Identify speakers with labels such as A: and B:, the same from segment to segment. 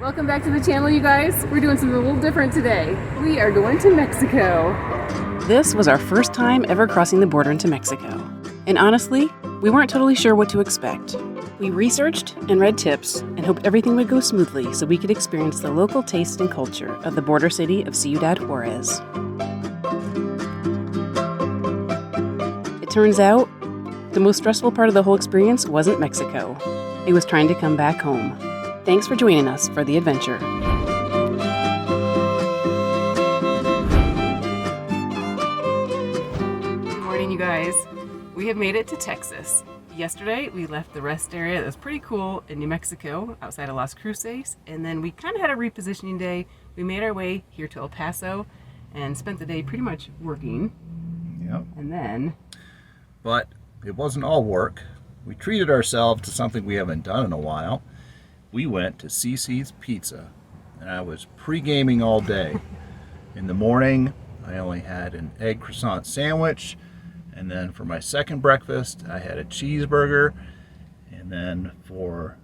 A: Welcome back to the channel, you guys. We're doing something a little different today. We are going to Mexico. This was our first time ever crossing the border into Mexico. And honestly, we weren't totally sure what to expect. We researched and read tips and hoped everything would go smoothly so we could experience the local taste and culture of the border city of Ciudad Juárez. It turns out, the most stressful part of the whole experience wasn't Mexico. It was trying to come back home. Thanks for joining us for the adventure. Good morning, you guys. We have made it to Texas. Yesterday, we left the rest area that was pretty cool in New Mexico, outside of Las Cruces, and then we kind of had a repositioning day. We made our way here to El Paso and spent the day pretty much working.
B: Yep.
A: And then...
B: But it wasn't all work. We treated ourselves to something we haven't done in a while. We went to CC's Pizza, and I was pre-gaming all day. In the morning, I only had an egg croissant sandwich, and then for my second breakfast, I had a cheeseburger, and then for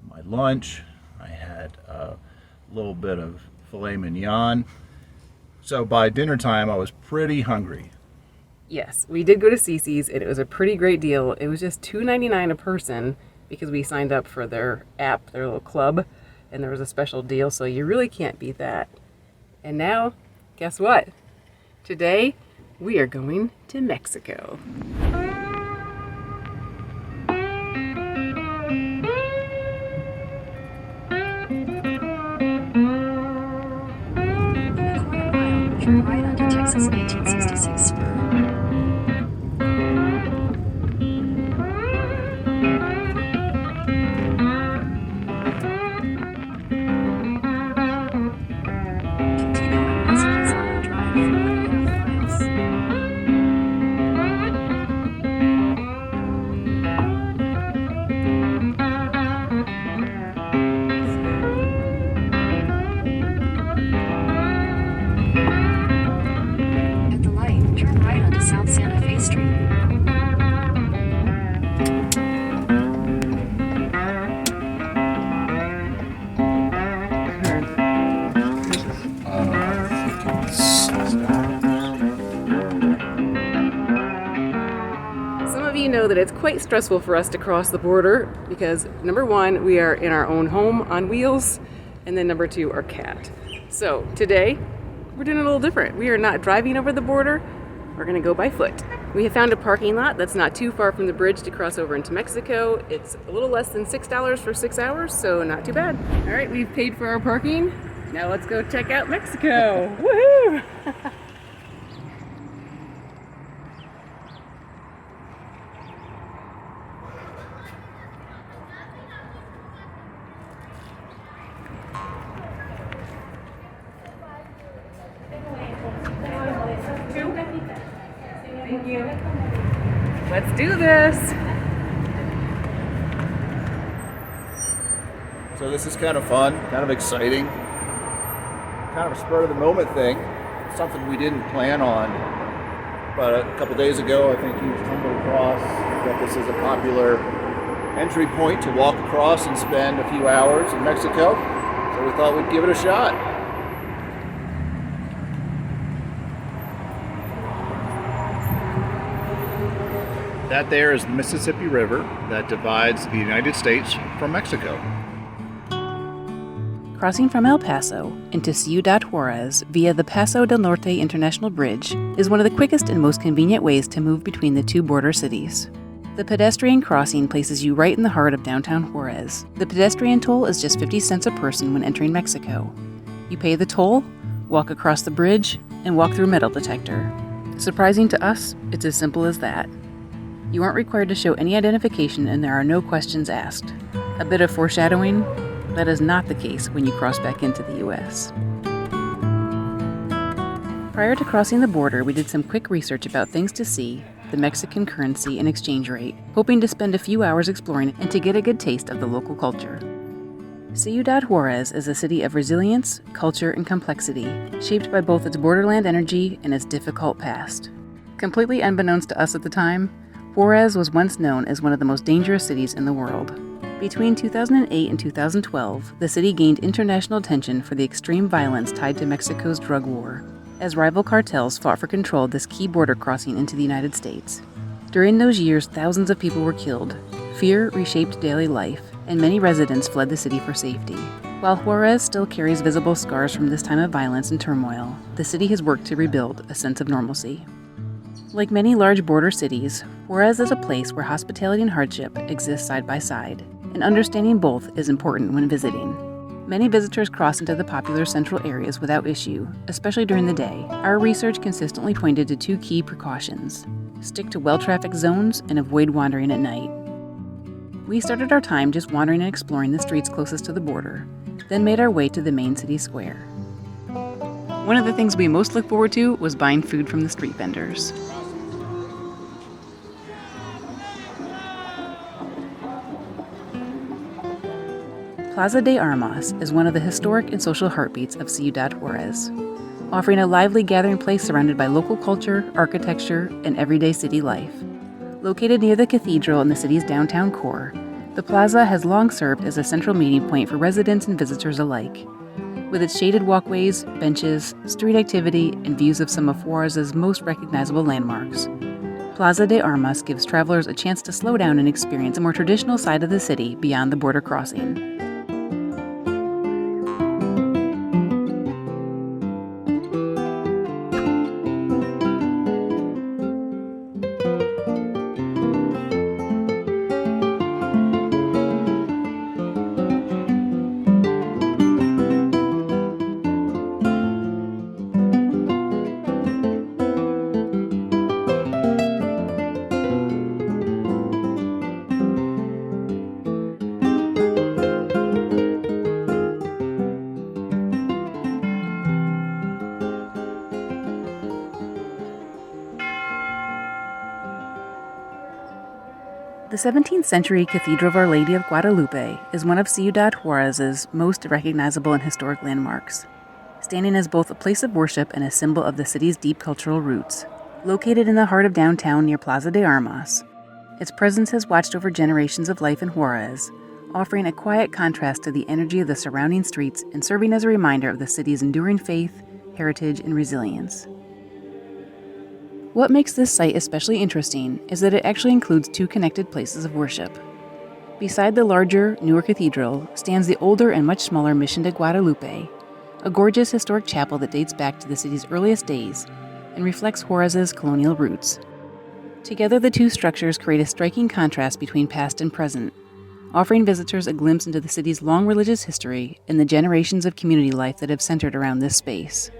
B: my lunch, I had a little bit of filet mignon. So by dinner time, I was pretty hungry.
A: Yes, we did go to CC's, and it was a pretty great deal. It was just $2.99 a person because we signed up for their app, their little club, and there was a special deal, so you really can't beat that. And now, guess what? Today, we are going to Mexico.
C: Turn right onto Texas 1866 Spur. South Santa Fe Street.
A: Some of you know that it's quite stressful for us to cross the border because number one, we are in our own home on wheels, and then number two, our cat. So today, we're doing it a little different. We are not driving over the border. We're gonna go by foot. We have found a parking lot that's not too far from the bridge to cross over into Mexico. It's a little less than $6 for 6 hours, so not too bad. All right, we've paid for our parking. Now let's go check out Mexico. Woohoo! Thank you. Let's do this.
B: So this is kind of fun, kind of exciting, kind of a spur of the moment thing, something we didn't plan on. But a couple days ago, I think you stumbled across that this is a popular entry point to walk across and spend a few hours in Mexico. So we thought we'd give it a shot. That there is the Mississippi River that divides the United States from Mexico.
A: Crossing from El Paso into Ciudad Juárez via the Paso del Norte International Bridge is one of the quickest and most convenient ways to move between the two border cities. The pedestrian crossing places you right in the heart of downtown Juárez. The pedestrian toll is just 50 cents a person when entering Mexico. You pay the toll, walk across the bridge, and walk through a metal detector. Surprising to us, it's as simple as that. You aren't required to show any identification and there are no questions asked. A bit of foreshadowing, that is not the case when you cross back into the U.S. Prior to crossing the border, we did some quick research about things to see, the Mexican currency and exchange rate, hoping to spend a few hours exploring and to get a good taste of the local culture. Ciudad Juárez is a city of resilience, culture, and complexity, shaped by both its borderland energy and its difficult past. Completely unbeknownst to us at the time, Juárez was once known as one of the most dangerous cities in the world. Between 2008 and 2012, the city gained international attention for the extreme violence tied to Mexico's drug war, as rival cartels fought for control of this key border crossing into the United States. During those years, thousands of people were killed. Fear reshaped daily life, and many residents fled the city for safety. While Juárez still carries visible scars from this time of violence and turmoil, the city has worked to rebuild a sense of normalcy. Like many large border cities, Juárez is a place where hospitality and hardship exist side by side, and understanding both is important when visiting. Many visitors cross into the popular central areas without issue, especially during the day. Our research consistently pointed to two key precautions: stick to well-trafficked zones and avoid wandering at night. We started our time just wandering and exploring the streets closest to the border, then made our way to the main city square. One of the things we most looked forward to was buying food from the street vendors. Plaza de Armas is one of the historic and social heartbeats of Ciudad Juárez, offering a lively gathering place surrounded by local culture, architecture, and everyday city life. Located near the cathedral in the city's downtown core, the plaza has long served as a central meeting point for residents and visitors alike. With its shaded walkways, benches, street activity, and views of some of Juárez's most recognizable landmarks, Plaza de Armas gives travelers a chance to slow down and experience a more traditional side of the city beyond the border crossing. The 17th century Cathedral of Our Lady of Guadalupe is one of Ciudad Juárez's most recognizable and historic landmarks, standing as both a place of worship and a symbol of the city's deep cultural roots. Located in the heart of downtown near Plaza de Armas, its presence has watched over generations of life in Juárez, offering a quiet contrast to the energy of the surrounding streets and serving as a reminder of the city's enduring faith, heritage, and resilience. What makes this site especially interesting is that it actually includes two connected places of worship. Beside the larger, newer cathedral stands the older and much smaller Mission de Guadalupe, a gorgeous historic chapel that dates back to the city's earliest days and reflects Juárez's colonial roots. Together, the two structures create a striking contrast between past and present, offering visitors a glimpse into the city's long religious history and the generations of community life that have centered around this space.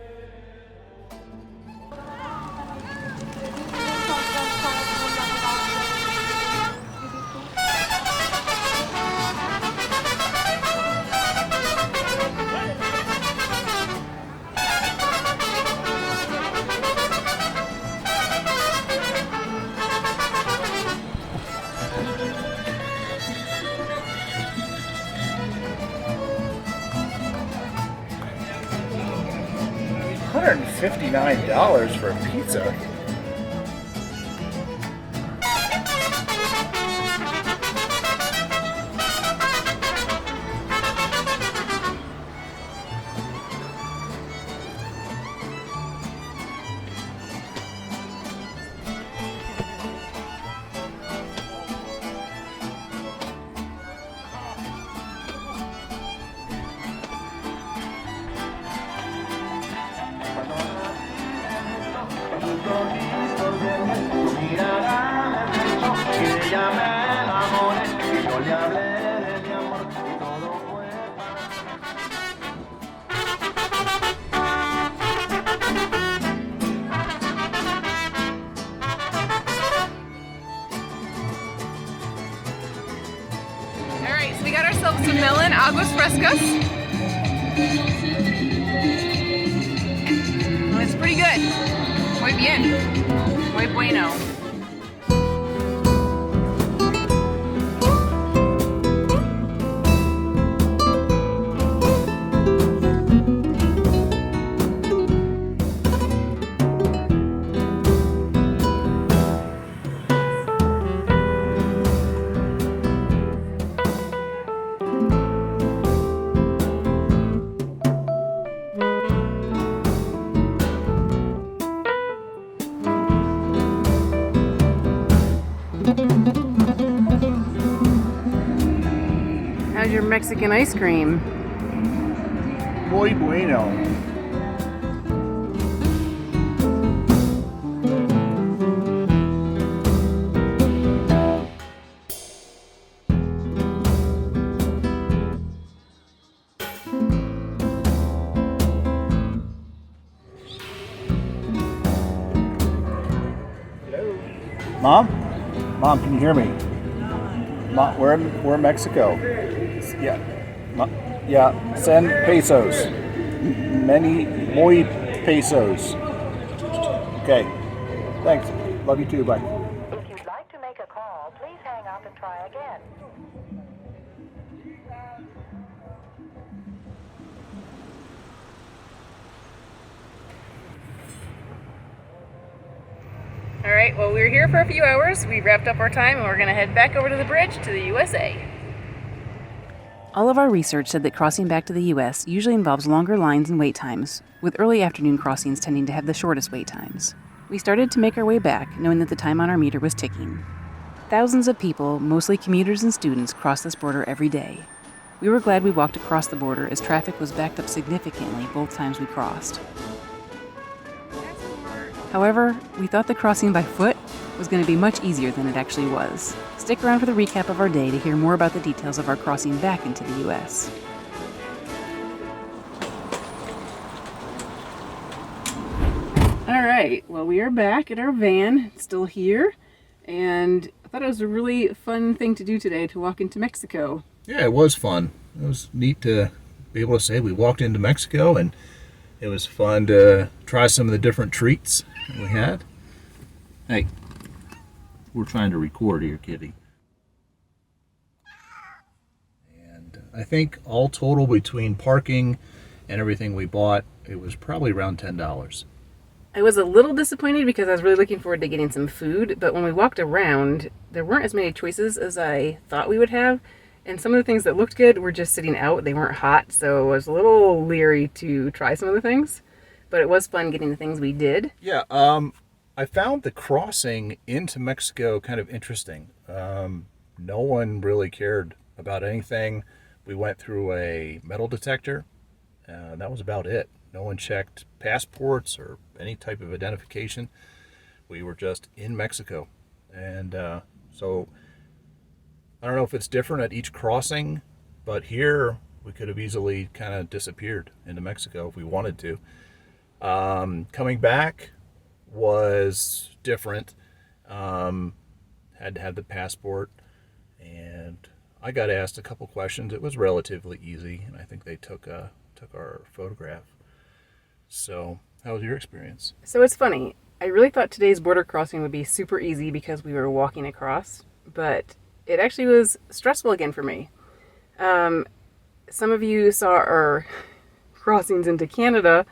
B: $159 for a pizza.
D: Alright, so we got ourselves some melon aguas frescas. And it's pretty good. Muy bien. Muy bueno.
A: Mexican ice cream.
B: Muy bueno. Mom? Mom, can you hear me? Mom, we're in Mexico. Yeah. Yeah, send pesos. Muy pesos. Okay. Thanks. Love you too. Bye.
E: If you'd like to make a call, please hang up and try again.
A: All right, well, we were here for a few hours. We wrapped up our time and we're going to head back over to the bridge to the USA. All of our research said that crossing back to the U.S. usually involves longer lines and wait times, with early afternoon crossings tending to have the shortest wait times. We started to make our way back, knowing that the time on our meter was ticking. Thousands of people, mostly commuters and students, cross this border every day. We were glad we walked across the border as traffic was backed up significantly both times we crossed. However, we thought the crossing by foot was going to be much easier than it actually was. Stick around for the recap of our day to hear more about the details of our crossing back into the U.S. All right, well, we are back at our van, it's still here, and I thought it was a really fun thing to do today, to walk into Mexico.
B: Yeah, it was fun. It was neat to be able to say we walked into Mexico, and it was fun to try some of the different treats that we had. Hey, we're trying to record here, kitty. And I think all total between parking and everything we bought, it was probably around $10.
A: I was a little disappointed because I was really looking forward to getting some food, but when we walked around, there weren't as many choices as I thought we would have. And some of the things that looked good were just sitting out. They weren't hot, so I was a little leery to try some of the things. But it was fun getting the things we did.
B: Yeah, I found the crossing into Mexico kind of interesting. No one really cared about anything. We went through a metal detector. That was about it. No one checked passports or any type of identification. We were just in Mexico. And so I don't know if it's different at each crossing, but here we could have easily kind of disappeared into Mexico if we wanted to. Coming back was different. Had to have the passport, and I got asked a couple questions. It was relatively easy, and I think they took our photograph. So, how was your experience?
A: So it's funny. I really thought today's border crossing would be super easy because we were walking across, but it actually was stressful again for me. Some of you saw our crossings into Canada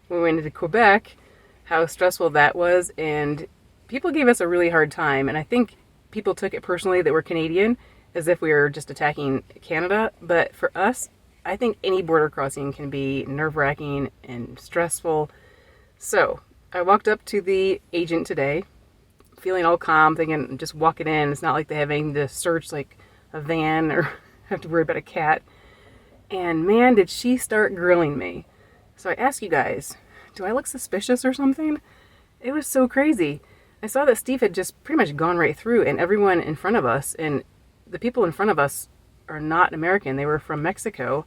A: when we went into Quebec, how stressful that was, and people gave us a really hard time, and I think people took it personally that we're Canadian, as if we were just attacking Canada, but for us, I think any border crossing can be nerve-wracking and stressful. So I walked up to the agent today, feeling all calm, thinking just walking in. It's not like they have anything to search like a van or have to worry about a cat. And man, did she start grilling me. So I asked you guys, do I look suspicious or something? It was so crazy. I saw that Steve had just pretty much gone right through, and everyone in front of us, and the people in front of us are not American. They were from Mexico.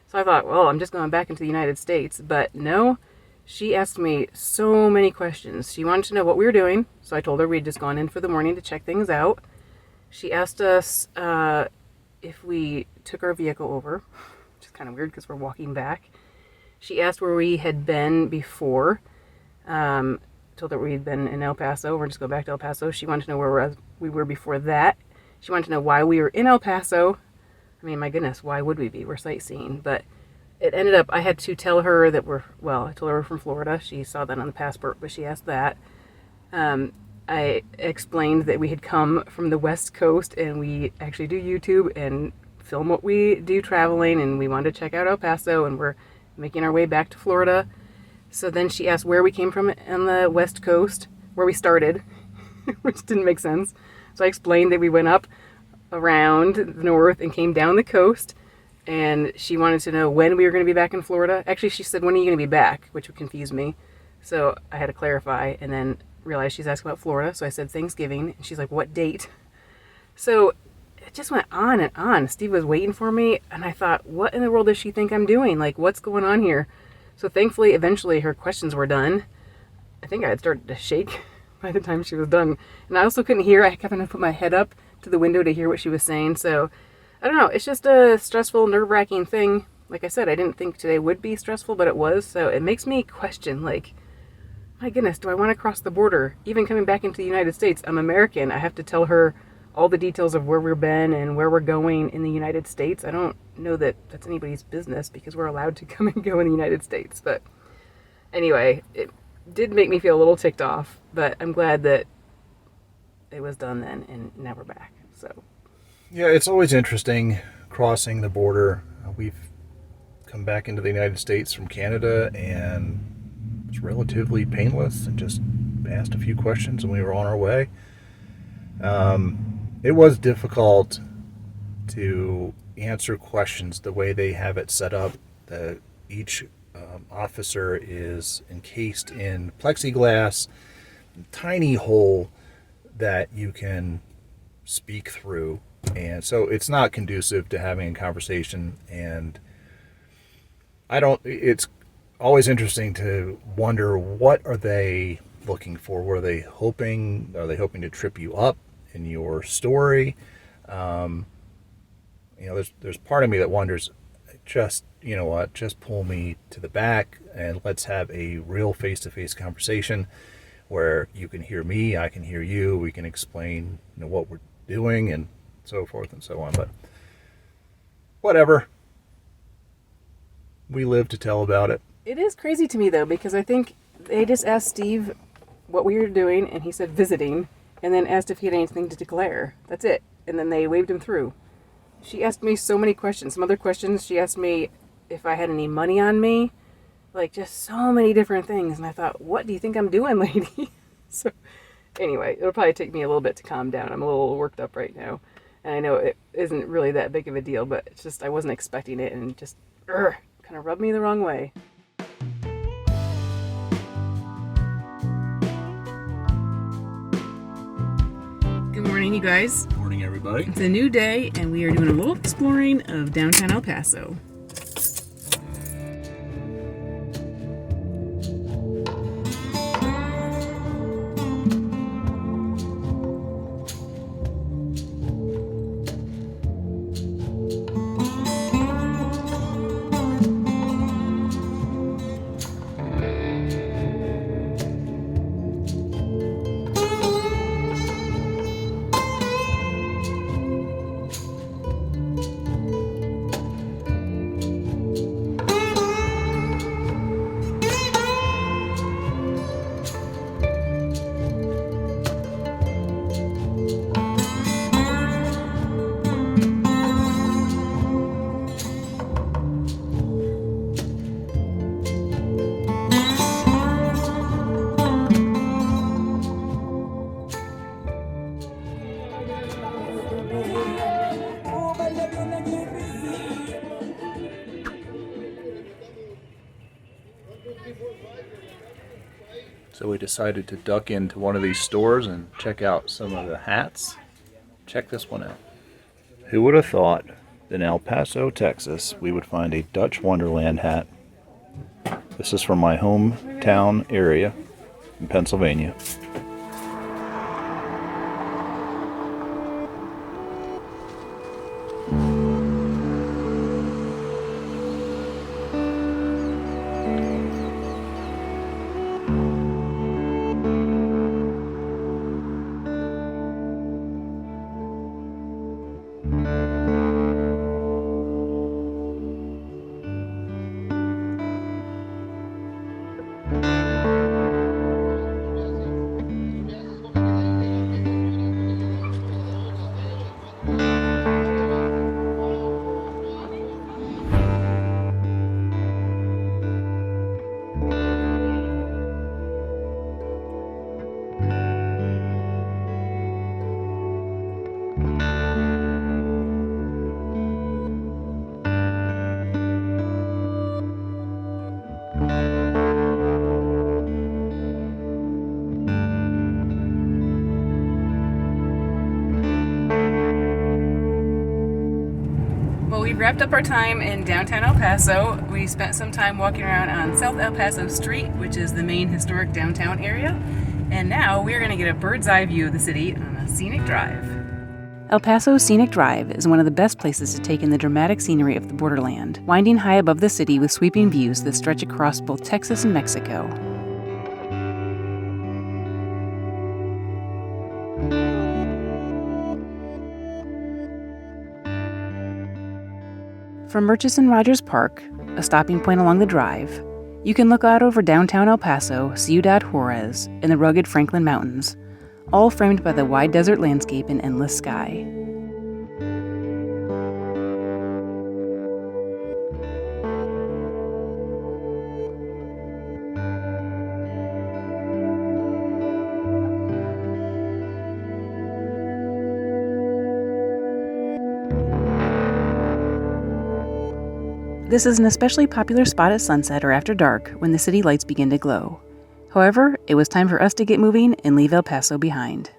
A: So I thought, well, I'm just going back into the United States. But no, she asked me so many questions. She wanted to know what we were doing. So I told her we'd just gone in for the morning to check things out. She asked us if we took our vehicle over, which is kind of weird because we're walking back. She asked where we had been before. Told her we'd been in El Paso. We're just go back to El Paso. She wanted to know where we were before that. She wanted to know why we were in El Paso. I mean, my goodness, why would we be? We're sightseeing. But it ended up, I had to tell her that I told her we're from Florida. She saw that on the passport, but she asked that. I explained that we had come from the West Coast and we actually do YouTube and film what we do traveling, and we wanted to check out El Paso, and we're making our way back to Florida. So then she asked where we came from on the West Coast, where we started, which didn't make sense. So I explained that we went up around the north and came down the coast, and she wanted to know when we were going to be back in Florida. Actually, she said, when are you going to be back? Which would confuse me. So I had to clarify, and then realized she's asking about Florida. So I said Thanksgiving, and she's like, what date? So it just went on and on. Steve was waiting for me, and I thought, what in the world does she think I'm doing? Like, what's going on here? So thankfully, eventually her questions were done. I think I had started to shake by the time she was done. And I also couldn't hear. I kept having to put my head up to the window to hear what she was saying. So I don't know. It's just a stressful, nerve-wracking thing. Like I said, I didn't think today would be stressful, but it was. So it makes me question, like, my goodness, do I want to cross the border? Even coming back into the United States, I'm American. I have to tell her all the details of where we've been and where we're going in the United States. I don't know that that's anybody's business because we're allowed to come and go in the United States. But anyway, it did make me feel a little ticked off, but I'm glad that it was done then and now we're back. So
B: Yeah, it's always interesting crossing the border. We've come back into the United States from Canada, and it's relatively painless, and just asked a few questions and we were on our way. It was difficult to answer questions the way they have it set up. Each officer is encased in plexiglass, tiny hole that you can speak through, and so it's not conducive to having a conversation. And it's always interesting to wonder, what are they looking for? Are they hoping to trip you up in your story? There's part of me that wonders, just pull me to the back and let's have a real face-to-face conversation where you can hear me, I can hear you, we can explain what we're doing and so forth and so on. But whatever, we live to tell about it.
A: it is crazy to me, though, because I think they just asked Steve what we were doing, and he said visiting, and then asked if he had anything to declare. That's it. And then they waved him through. She asked me so many questions. Some other questions, she asked me if I had any money on me. Like, just so many different things. And I thought, what do you think I'm doing, lady? So, anyway, it'll probably take me a little bit to calm down. I'm a little worked up right now. And I know it isn't really that big of a deal, but it's just, I wasn't expecting it, and just, kind of rubbed me the wrong way. Good morning, you guys.
B: Morning, everybody.
A: It's a new day, and we are doing a little exploring of downtown El Paso.
B: So we decided to duck into one of these stores and check out some of the hats. Check this one out. Who would have thought that in El Paso, Texas, we would find a Dutch Wonderland hat? This is from my hometown area in Pennsylvania.
A: we've wrapped up our time in downtown El Paso. We spent some time walking around on South El Paso Street, which is the main historic downtown area. And now we're going to get a bird's eye view of the city on a scenic drive. El Paso Scenic Drive is one of the best places to take in the dramatic scenery of the borderland, winding high above the city with sweeping views that stretch across both Texas and Mexico. From Murchison Rogers Park, a stopping point along the drive, you can look out over downtown El Paso, Ciudad Juárez, and the rugged Franklin Mountains, all framed by the wide desert landscape and endless sky. This is an especially popular spot at sunset or after dark when the city lights begin to glow. However, it was time for us to get moving and leave El Paso behind.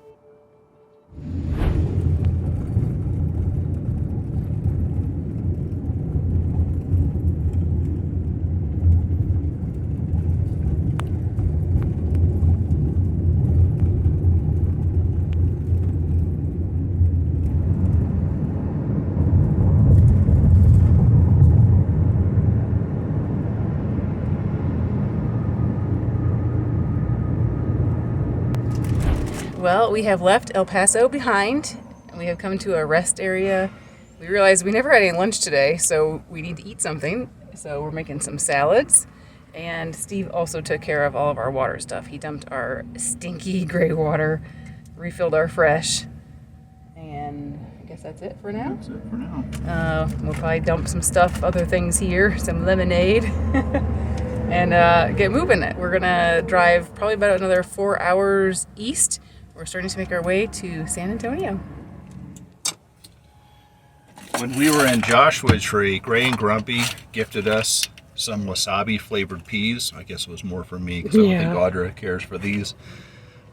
A: Well, we have left El Paso behind, and we have come to a rest area. We realized we never had any lunch today, so we need to eat something. So we're making some salads, and Steve also took care of all of our water stuff. He dumped our stinky gray water, refilled our fresh, and I guess that's it for now.
B: That's it for now.
A: We'll probably dump some stuff, other things here, some lemonade, and get moving. We're gonna drive probably about another 4 hours east. We're starting to make our way to San Antonio.
B: When we were in Joshua Tree, Gray and Grumpy gifted us some wasabi flavored peas. I guess it was more for me because I don't think Audra cares for these.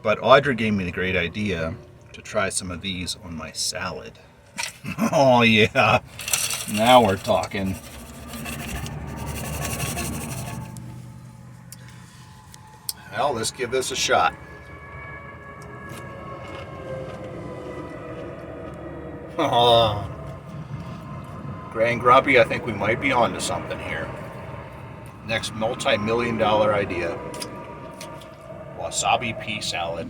B: But Audra gave me the great idea to try some of these on my salad. Oh yeah, now we're talking. Well, let's give this a shot. Oh, Gray and Grumpy, I think we might be onto something here. Next multi-million-dollar idea. Wasabi pea salad.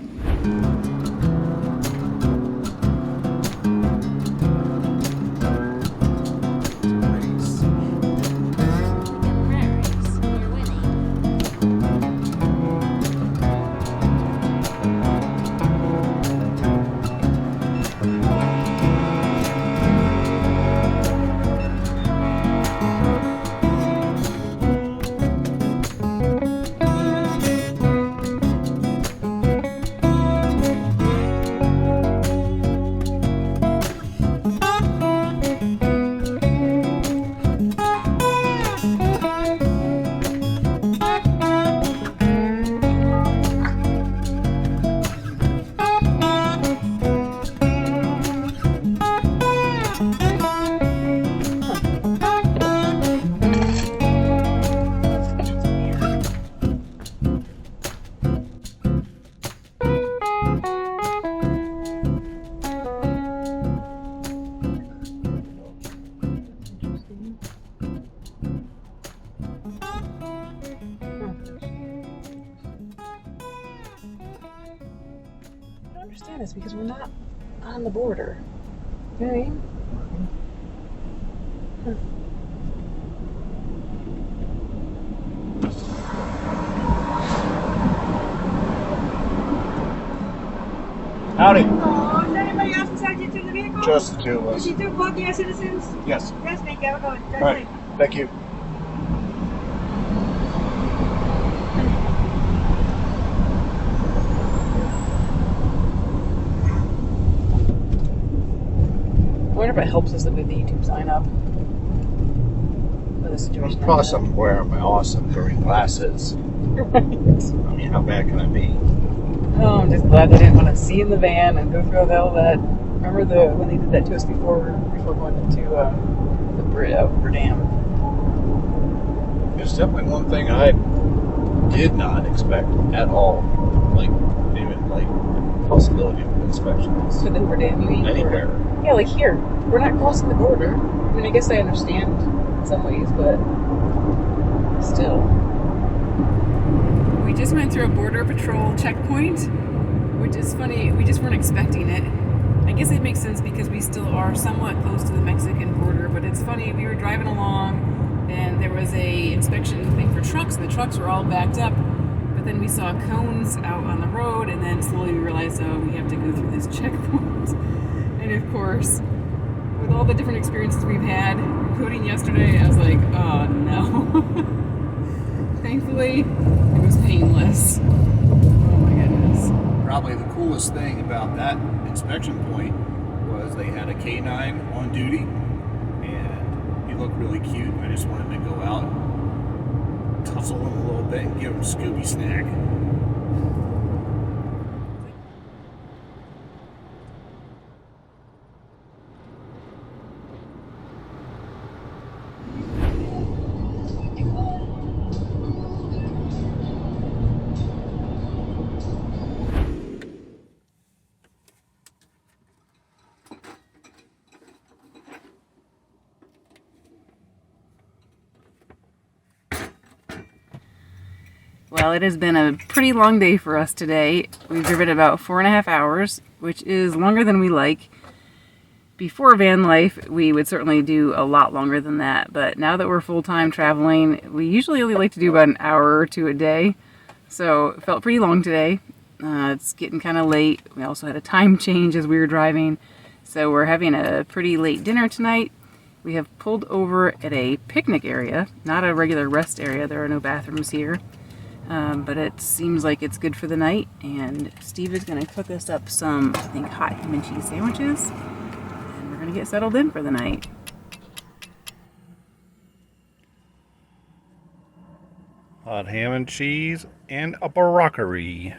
A: Understand this because we're not on the border. You know what I mean?
B: Howdy.
F: Oh, is anybody else beside you to the vehicle?
B: Just the two of us.
F: Did you do both your citizens?
B: Yes.
F: Yes, thank you. Have a good one.
B: All right. Thank you.
A: I wonder if it helps us with the YouTube sign up for the situation.
B: Plus, I'm wearing my awesome green glasses.
A: Right.
B: I mean, how bad can I be?
A: Oh, I'm just glad they didn't want to see in the van and go through all that. Remember when they did that to us before going into the Dam.
B: It's definitely one thing I did not expect at all. Like, even like possibility of inspections.
A: To the Hoover Dam, you mean?
B: Anywhere.
A: Yeah, like here. We're not crossing the border. I mean, I guess I understand in some ways, but still. We just went through a border patrol checkpoint, which is funny. We just weren't expecting it. I guess it makes sense because we still are somewhat close to the Mexican border, but it's funny. We were driving along and there was a inspection thing for trucks, and the trucks were all backed up. But then we saw cones out on the road, and then slowly we realized, oh, we have to go through this checkpoint. And of course, with all the different experiences we've had, including yesterday, I was like, oh no. Thankfully, it was painless. Oh my goodness.
B: Probably the coolest thing about that inspection point was they had a K9 on duty, and he looked really cute. I just wanted to go out, tussle him a little bit, and give him a Scooby snack.
A: Well, it has been a pretty long day for us today. We've driven about 4.5 hours, which is longer than we like. Before van life, we would certainly do a lot longer than that, but now that we're full-time traveling, we usually only like to do about an hour or two a day. So it felt pretty long today. It's getting kind of late. We also had a time change as we were driving, so we're having a pretty late dinner tonight. We have pulled over at a picnic area, not a regular rest area. There are no bathrooms here. But it seems like it's good for the night, and Steve is going to cook us up some, I think, hot ham and cheese sandwiches, and we're going to get settled in for the night.
B: Hot ham and cheese and a barockery.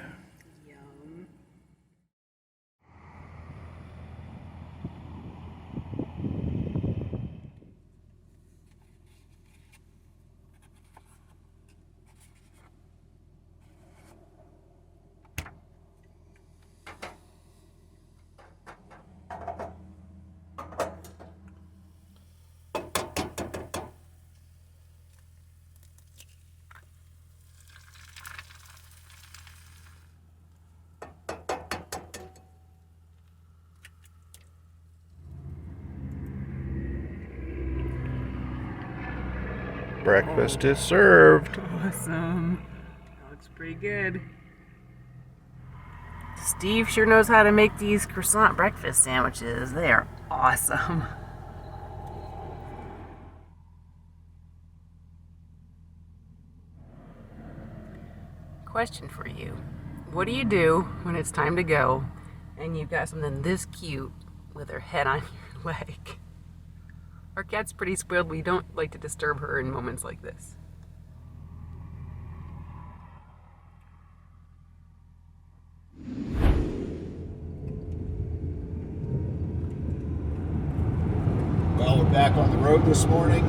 B: Breakfast is served.
A: Awesome. That looks pretty good. Steve sure knows how to make these croissant breakfast sandwiches. They are awesome. Question for you. What do you do when it's time to go and you've got something this cute with her head on your leg? Our cat's pretty spoiled. We don't like to disturb her in moments like this.
B: Well, we're back on the road this morning,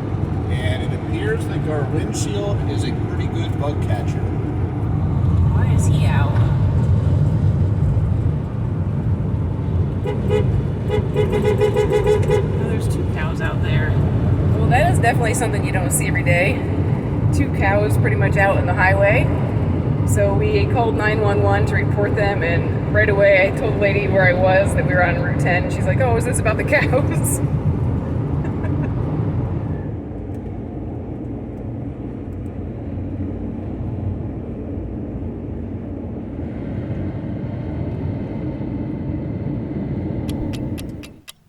B: and it appears like our windshield is a pretty good bug catcher.
A: Why is he out? Oh, there's 2 cows out there. Well, that is definitely something you don't see every day. 2 cows pretty much out on the highway. So we called 911 to report them, and right away I told the lady where I was, that we were on Route 10. She's like, oh, is this about the cows?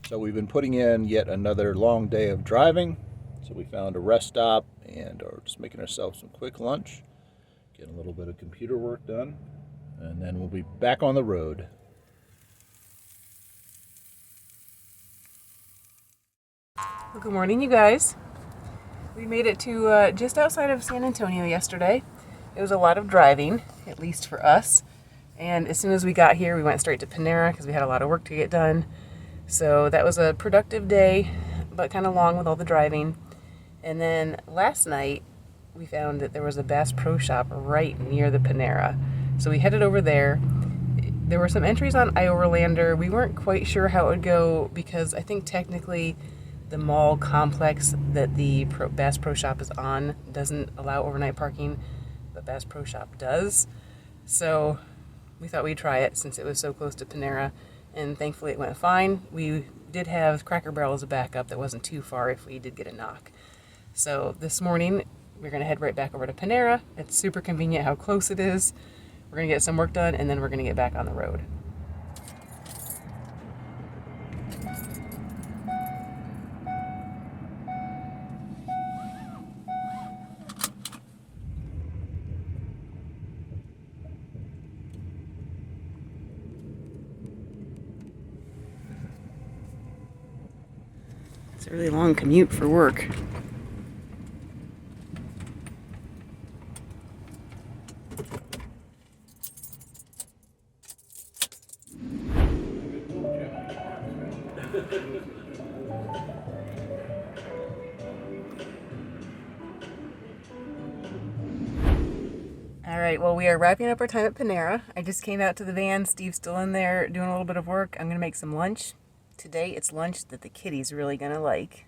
B: So we've been putting in yet another long day of driving. So we found a rest stop and are just making ourselves some quick lunch, getting a little bit of computer work done, and then we'll be back on the road.
A: Well, good morning, you guys. We made it to just outside of San Antonio yesterday. It was a lot of driving, at least for us. And as soon as we got here, we went straight to Panera because we had a lot of work to get done. So that was a productive day, but kind of long with all the driving. And then last night, we found that there was a Bass Pro Shop right near the Panera. So we headed over there. There were some entries on iOverlander. We weren't quite sure how it would go because I think technically the mall complex that the Bass Pro Shop is on doesn't allow overnight parking, but Bass Pro Shop does. So we thought we'd try it since it was so close to Panera, and thankfully it went fine. We did have Cracker Barrel as a backup that wasn't too far if we did get a knock. So this morning we're going to head right back over to Panera. It's super convenient how close it is. We're going to get some work done, and then we're going to get back on the road. It's a really long commute for work. All right, well, we are wrapping up our time at Panera. I just came out to the van. Steve's still in there doing a little bit of work. I'm going to make some lunch. Today, it's lunch that the kitty's really going to like.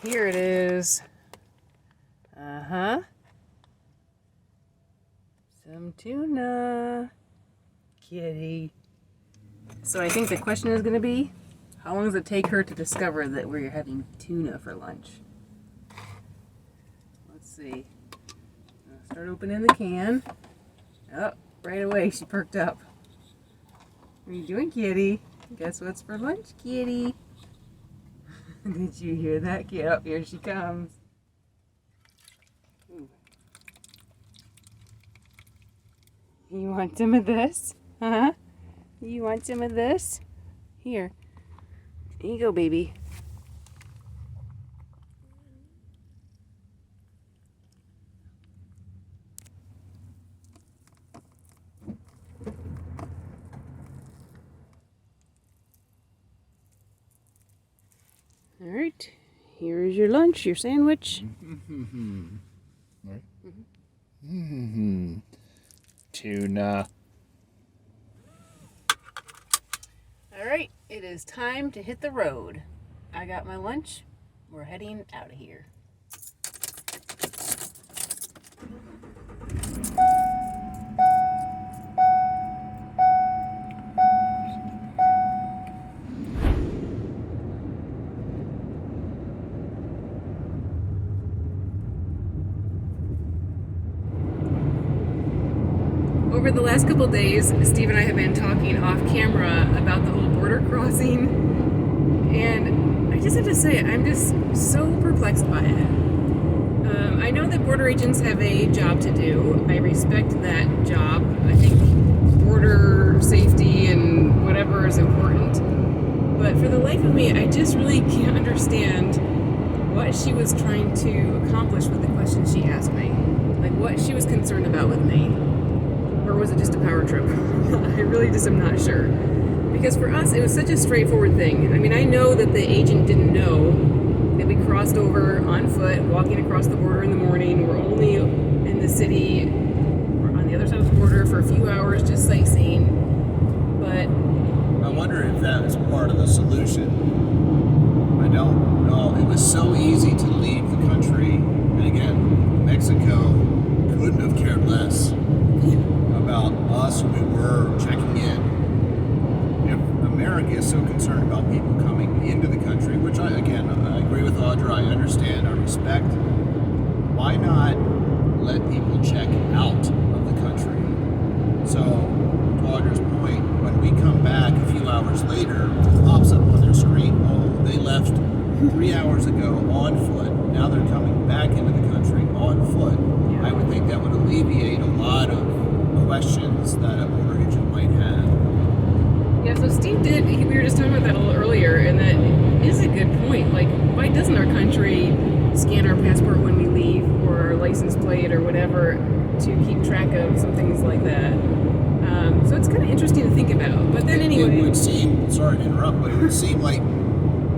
A: Here it is. Some tuna. Kitty. So I think the question is going to be, how long does it take her to discover that we're having tuna for lunch? Let's see. I'll start opening the can. Oh, right away she perked up. What are you doing, kitty? Guess what's for lunch, kitty? Did you hear that, kid? Oh, here she comes. Ooh. You want some of this? Huh? You want some of this? Here. Here you go, baby. All right. Here is your lunch, your sandwich.
B: Tuna.
A: All right, it is time to hit the road. I got my lunch. We're heading out of here. Over the last couple days, Steve and I have been talking off camera about the whole border crossing, and I just have to say, I'm just so perplexed by it. I know that border agents have a job to do. I respect that job. I think border safety and whatever is important. But for the life of me, I just really can't understand what she was trying to accomplish with the questions she asked me. Like what she was concerned about with me. Or was it just a power trip? I really just am not sure. Because for us, it was such a straightforward thing. I mean, I know that the agent didn't know that we crossed over on foot, walking across the border in the morning. We're only in the city, or on the other side of the border for a few hours, just sightseeing. But
B: I wonder if that is part of the solution. I don't know. It was so easy to leave the country. And again, Mexico couldn't have cared less about us when we were checking in. If America is so concerned about people coming into the country, which I agree with Audra, I understand, I respect, why not let people check out of the country? So, to Audra's point, when we come back a few hours later, it pops up on their screen, oh, they left 3 hours ago on foot, now they're coming back into the country on foot. Yeah. I would think that would alleviate a lot of questions that a border agent might have.
A: yeah, so Steve we were just talking about that a little earlier, and that is a good point. Like, why doesn't our country scan our passport when we leave? license plate or whatever to keep track of some things like that. So it's kind of interesting to think about. But then anyway...
B: It would seem, sorry to interrupt, but it would seem like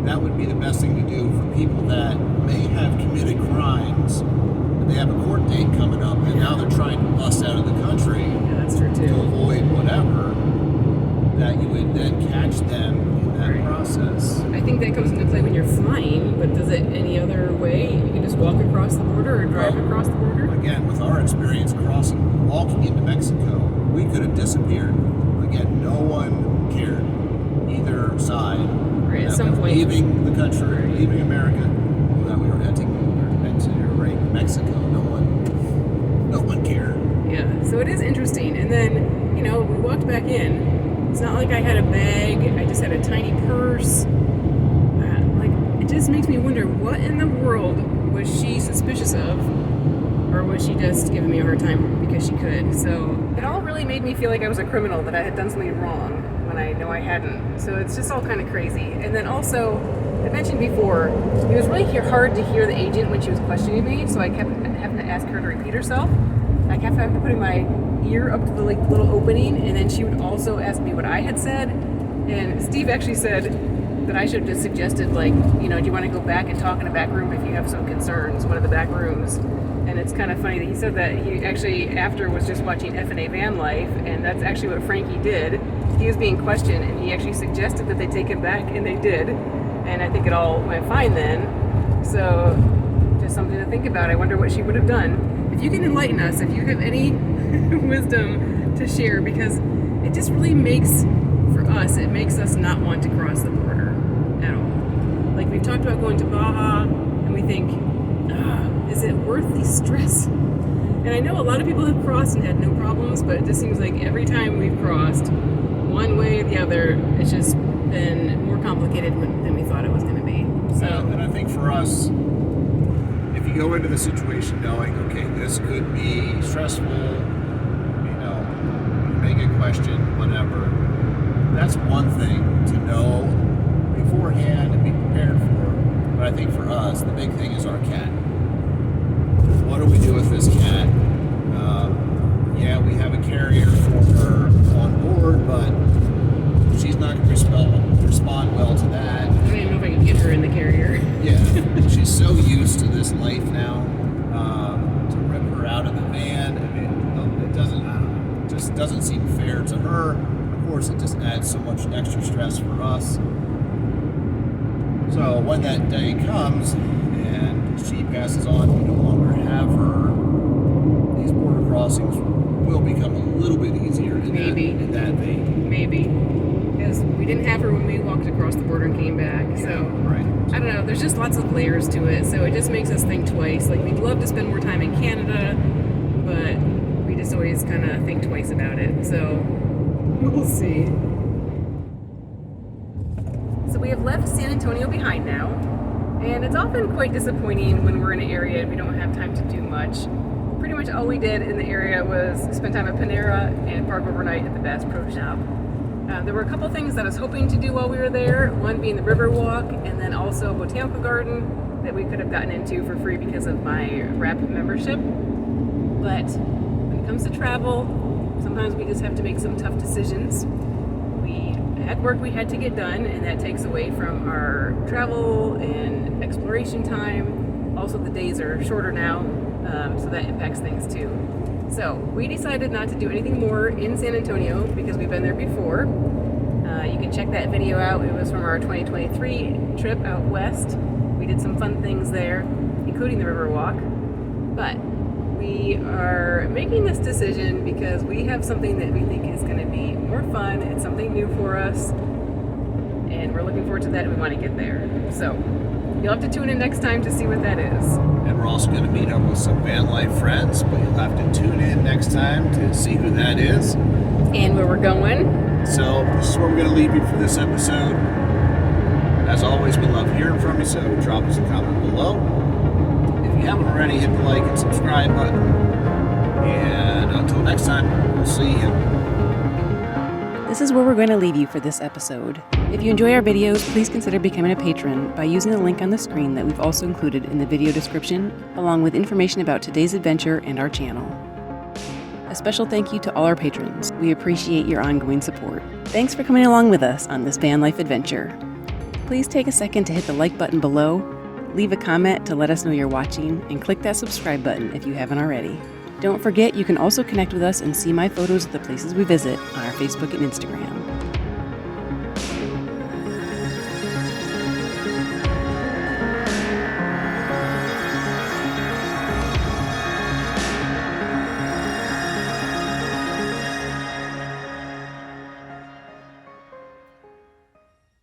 B: that would be the best thing to do for people that may have committed crimes, but they have a court date coming up, and now they're trying to bust out of the country
A: that's true too.
B: to avoid whatever, that you would then catch them in that process.
A: I think that comes into play when you're flying, but does it any other way? You can just walk across the border or drive across the border?
B: Again, with our experience walking into Mexico, we could have disappeared. Again, no one cared, either side.
A: Right, at some point.
B: Leaving the country, leaving America, that we were entering Mexico, no one cared.
A: Yeah, so it is interesting. And then, we walked back in. It's not like I had a bag, I just had a tiny purse. It just makes me wonder, what in the world was she suspicious of? Or was she just giving me a hard time because she could? So it all really made me feel like I was a criminal, that I had done something wrong when I know I hadn't. So it's just all kind of crazy. And then also, I mentioned before, it was really hard to hear the agent when she was questioning me, so I kept having to ask her to repeat herself. I kept having to put my ear up to the little opening, and then she would also ask me what I had said. And Steve actually said that I should have just suggested, do you want to go back and talk in a back room if you have some concerns, one of the back rooms. And it's kind of funny that he said that he actually, after, was just watching F&A Van Life, and that's actually what Frankie did. He was being questioned, and he actually suggested that they take him back, and they did. And I think it all went fine then. So, just something to think about. I wonder what she would have done. If you can enlighten us, if you have any wisdom to share, because it just really makes us not want to cross the border at all. Like, we've talked about going to Baja, and we think, is it worth the stress? And I know a lot of people have crossed and had no problems, but it just seems like every time we've crossed, one way or the other, it's just been more complicated than we thought it was going to be. So,
B: and I think for us, if you go into the situation knowing, okay, this could be stressful, you may get questioned, whatever, that's one thing to know beforehand and be prepared for. But I think for us, the big thing is our cat. What do we do with this cat? We have a carrier for her on board, but she's not going to respond well to that.
A: I don't even know if I can get her in the carrier.
B: Yeah, she's so used to this life now. To rip her out of the van, it doesn't seem fair to her. Of course, it just adds so much extra stress for us. So when that day comes and she passes on, we no longer have her, these border crossings will become a little bit easier in that vein.
A: Maybe. Because we didn't have her when we walked across the border and came back. So,
B: right.
A: I don't know. There's just lots of layers to it. So it just makes us think twice. Like, we'd love to spend more time in Canada, but we just always kind of think twice about it. So we'll see. So we have left San Antonio behind now. And it's often quite disappointing when we're in an area and we don't have time to do much. Pretty much all we did in the area was spend time at Panera and park overnight at the Bass Pro Shop. There were a couple things that I was hoping to do while we were there, one being the river walk, and then also a botanical garden that we could have gotten into for free because of my RAP membership. But when it comes to travel, sometimes we just have to make some tough decisions. We had work we had to get done, and that takes away from our travel and exploration time. Also, the days are shorter now, so that impacts things too. So we decided not to do anything more in San Antonio because we've been there before. You can check that video out. It was from our 2023 trip out west. We did some fun things there, including the river walk. But we are making this decision because we have something that we think is going to be more fun. It's something new for us, and we're looking forward to that, and we want to get there. So you'll have to tune in next time to see what that is.
B: And we're also going to meet up with some van life friends, but you'll have to tune in next time to see who that is.
A: And where we're going.
B: So this is where we're going to leave you for this episode. As always, we love hearing from you, so drop us a comment below. If you haven't already, hit the like and subscribe button. And until next time, we'll see you.
A: This is where we're going to leave you for this episode. If you enjoy our videos, please consider becoming a patron by using the link on the screen that we've also included in the video description, along with information about today's adventure and our channel. A special thank you to all our patrons. We appreciate your ongoing support. Thanks for coming along with us on this van life adventure. Please take a second to hit the like button below, leave a comment to let us know you're watching, and click that subscribe button if you haven't already. Don't forget, you can also connect with us and see my photos of the places we visit on our Facebook and Instagram.